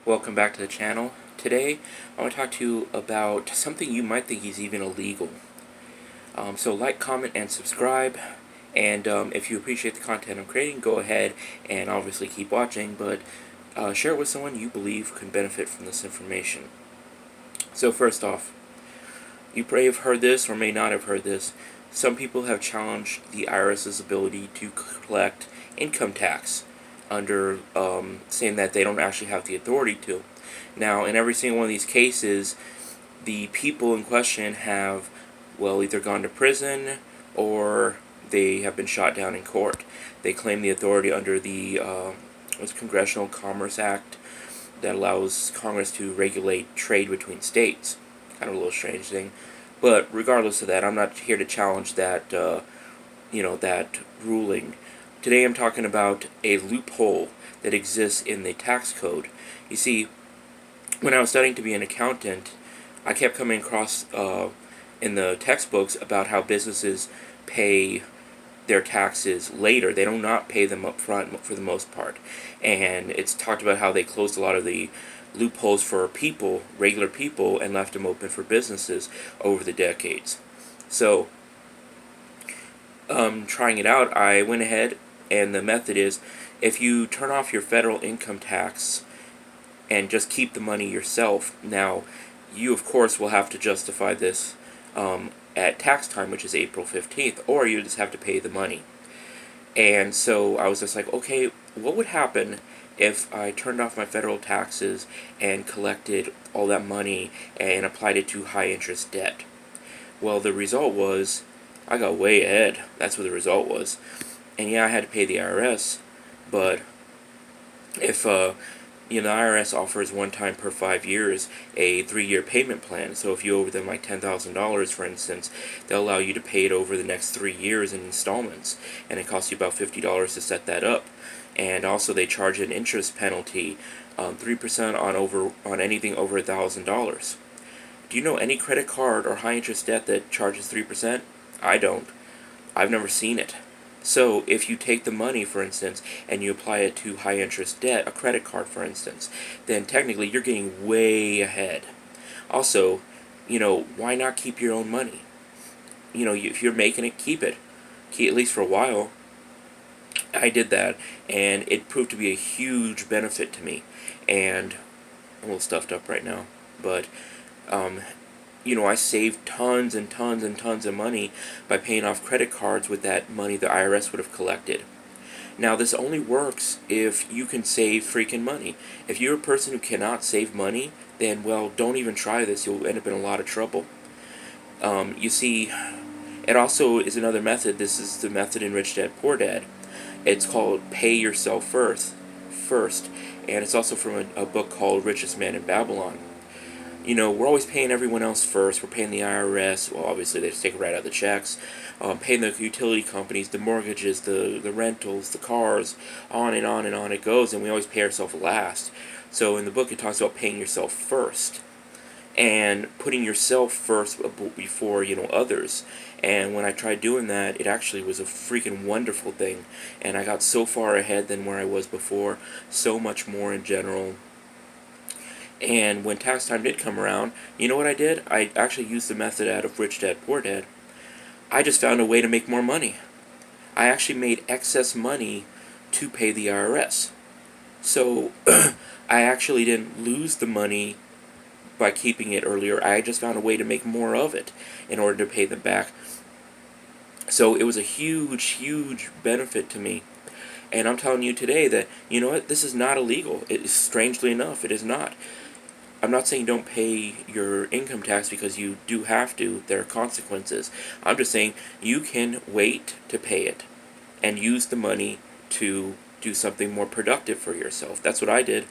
Welcome back to the channel. Today, I want to talk to you about something you might think is even illegal. So like, comment, and subscribe. And if you appreciate the content I'm creating, go ahead and obviously keep watching, but share it with someone you believe could benefit from this information. So first off, you may have heard this or may not have heard this. Some people have challenged the IRS's ability to collect income tax under saying that they don't actually have the authority to. Now, in every single one of these cases, the people in question have, well, either gone to prison or they have been shot down in court. They claim the authority under the Congressional Commerce Act that allows Congress to regulate trade between states. Kind of a little strange thing. But regardless of that, I'm not here to challenge that, that ruling. Today I'm talking about a loophole that exists in the tax code. You see, when I was studying to be an accountant, I kept coming across in the textbooks about how businesses pay their taxes later. They do not pay them up front for the most part. And it's talked about how they closed a lot of the loopholes for people, regular people, and left them open for businesses over the decades. So, trying it out, I went ahead, and the method is, if you turn off your federal income tax and just keep the money yourself, now, you of course will have to justify this at tax time, which is April 15th, or you just have to pay the money. And so I was just like, okay, what would happen if I turned off my federal taxes and collected all that money and applied it to high interest debt? Well, the result was I got way ahead. That's what the result was. And yeah, I had to pay the IRS, but if the IRS offers one time per 5 years a 3-year payment plan. So if you owe them like $10,000, for instance, they'll allow you to pay it over the next 3 years in installments, and it costs you about $50 to set that up. And also they charge an interest penalty, 3% on anything over $1,000. Do you know any credit card or high interest debt that charges 3%? I don't. I've never seen it. So if you take the money, for instance, and you apply it to high interest debt, a credit card, for instance, then technically you're getting way ahead. Also, why not keep your own money? If you're making it, keep it. At least for a while. I did that, and it proved to be a huge benefit to me. And I'm a little stuffed up right now, but I saved tons and tons and tons of money by paying off credit cards with that money the IRS would have collected. Now, this only works if you can save freaking money. If you're a person who cannot save money, then, well, don't even try this. You'll end up in a lot of trouble. You see, it also is another method. This is the method in Rich Dad, Poor Dad. It's called Pay Yourself First, and it's also from a book called Richest Man in Babylon. We're always paying everyone else first. We're paying the IRS. Well, obviously, they just take it right out of the checks. Paying the utility companies, the mortgages, the rentals, the cars, on and on and on it goes, and we always pay ourselves last. So in the book, it talks about paying yourself first and putting yourself first before, others. And when I tried doing that, it actually was a freaking wonderful thing. And I got so far ahead than where I was before, so much more in general. And when tax time did come around, you know what I did? I actually used the method out of Rich Dad, Poor Dad. I just found a way to make more money. I actually made excess money to pay the IRS. So I actually didn't lose the money by keeping it earlier. I just found a way to make more of it in order to pay them back. So it was a huge, huge benefit to me. And I'm telling you today that, you know what, this is not illegal. It is, strangely enough, it is not. I'm not saying don't pay your income tax because you do have to. There are consequences. I'm just saying you can wait to pay it and use the money to do something more productive for yourself. That's what I did.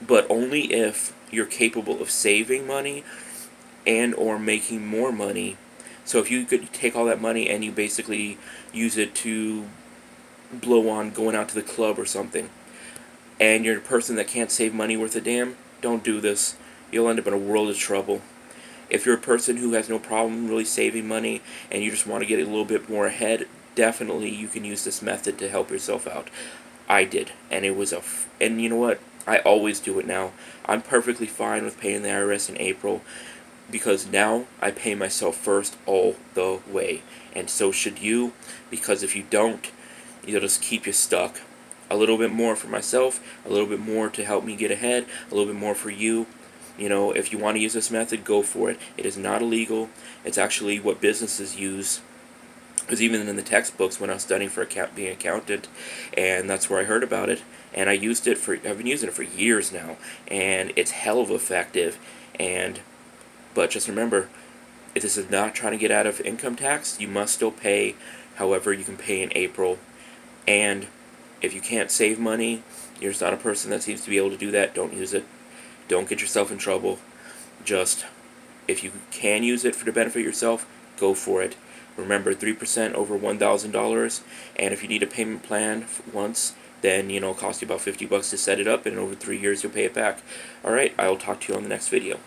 But only if you're capable of saving money and or making more money. So if you could take all that money and you basically use it to blow on going out to the club or something, and you're a person that can't save money worth a damn, don't do this. You'll end up in a world of trouble. If you're a person who has no problem really saving money and you just want to get a little bit more ahead, definitely you can use this method to help yourself out. I did, and it was and you know what? I always do it now. I'm perfectly fine with paying the IRS in April because now I pay myself first all the way. And so should you, because if you don't, it'll just keep you stuck. A little bit more for myself, a little bit more to help me get ahead, a little bit more for you. You know, if you want to use this method, go for it. It is not illegal. It's actually what businesses use. Because even in the textbooks when I was studying for being an accountant, and that's where I heard about it, and I've been using it for years now, and it's hell of effective. But just remember, if this is not trying to get out of income tax, you must still pay. However, you can pay in April. And if you can't save money, you're just not a person that seems to be able to do that, don't use it. Don't get yourself in trouble. Just, if you can use it for the benefit of yourself, go for it. Remember, 3% over $1,000, and if you need a payment plan once, then, it'll cost you about $50 to set it up, and over 3 years you'll pay it back. Alright, I will talk to you on the next video.